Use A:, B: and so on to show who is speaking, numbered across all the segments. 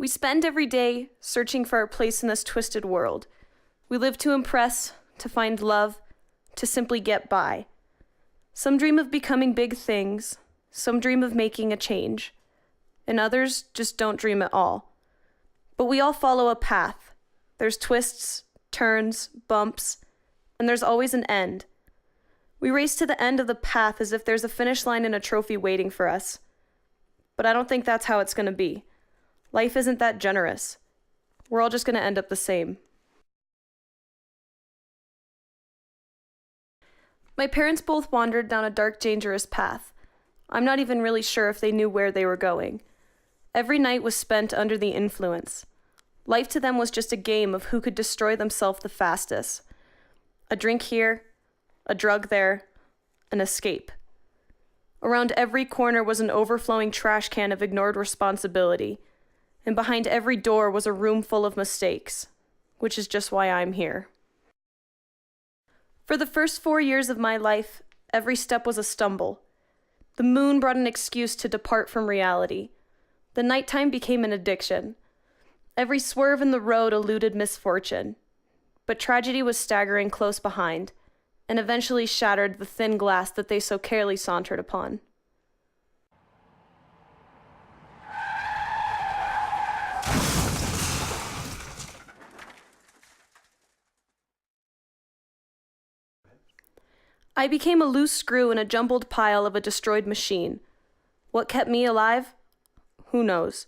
A: We spend every day searching for our place in this twisted world. We live to impress, to find love, to simply get by. Some dream of becoming big things, some dream of making a change, and others just don't dream at all. But we all follow a path. There's twists, turns, bumps, and there's always an end. We race to the end of the path as if there's a finish line and a trophy waiting for us. But I don't think that's how it's going to be. Life isn't that generous. We're all just going to end up the same. My parents both wandered down a dark, dangerous path. I'm not even really sure if they knew where they were going. Every night was spent under the influence. Life to them was just a game of who could destroy themselves the fastest. A drink here, a drug there, an escape. Around every corner was an overflowing trash can of ignored responsibility, and behind every door was a room full of mistakes, which is just why I'm here. For the first 4 years of my life, every step was a stumble. The moon brought an excuse to depart from reality. The nighttime became an addiction. Every swerve in the road eluded misfortune. But tragedy was staggering close behind, and eventually shattered the thin glass that they so carefully sauntered upon. I became a loose screw in a jumbled pile of a destroyed machine. What kept me alive? Who knows?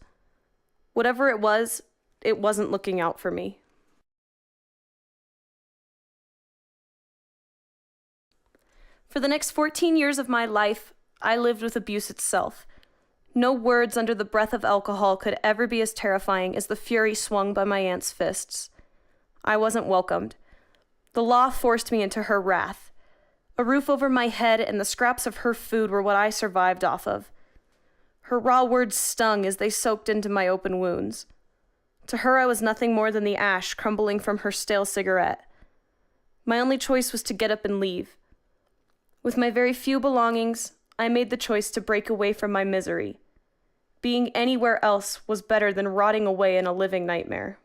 A: Whatever it wasn't looking out for me. For the next 14 years of my life, I lived with abuse itself. No words under the breath of alcohol could ever be as terrifying as the fury swung by my aunt's fists. I wasn't welcomed. The law forced me into her wrath. A roof over my head and the scraps of her food were what I survived off of. Her raw words stung as they soaked into my open wounds. To her, I was nothing more than the ash crumbling from her stale cigarette. My only choice was to get up and leave. With my very few belongings, I made the choice to break away from my misery. Being anywhere else was better than rotting away in a living nightmare.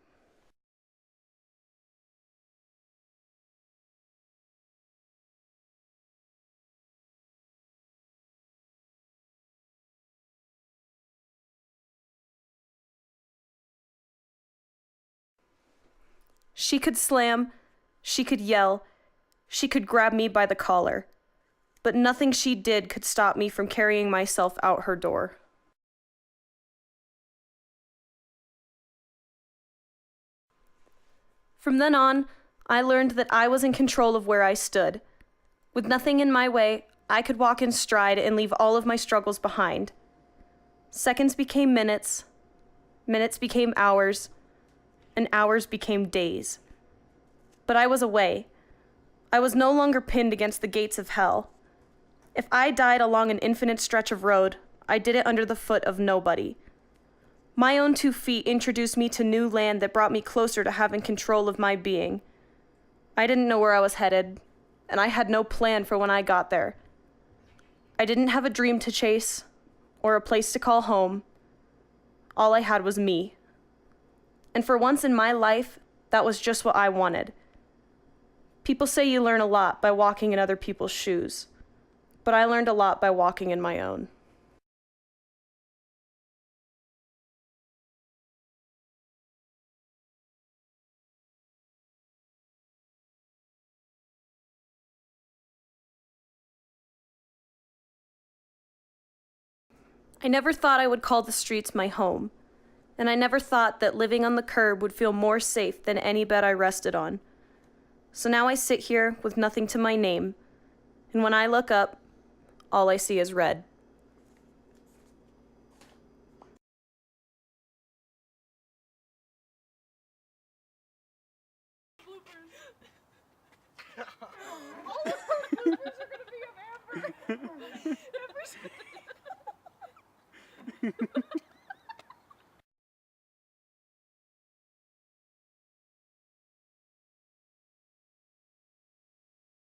A: She could slam, she could yell, she could grab me by the collar, but nothing she did could stop me from carrying myself out her door. From then on, I learned that I was in control of where I stood. With nothing in my way, I could walk in stride and leave all of my struggles behind. Seconds became minutes, minutes became hours, and hours became days. But I was away. I was no longer pinned against the gates of hell. If I died along an infinite stretch of road, I did it under the foot of nobody. My own 2 feet introduced me to new land that brought me closer to having control of my being. I didn't know where I was headed, and I had no plan for when I got there. I didn't have a dream to chase, or a place to call home. All I had was me. And for once in my life, that was just what I wanted. People say you learn a lot by walking in other people's shoes, but I learned a lot by walking in my own. I never thought I would call the streets my home, and I never thought that living on the curb would feel more safe than any bed I rested on. So now I sit here with nothing to my name, and when I look up, all I see is red.
B: All of our bloopers are gonna be of Amber.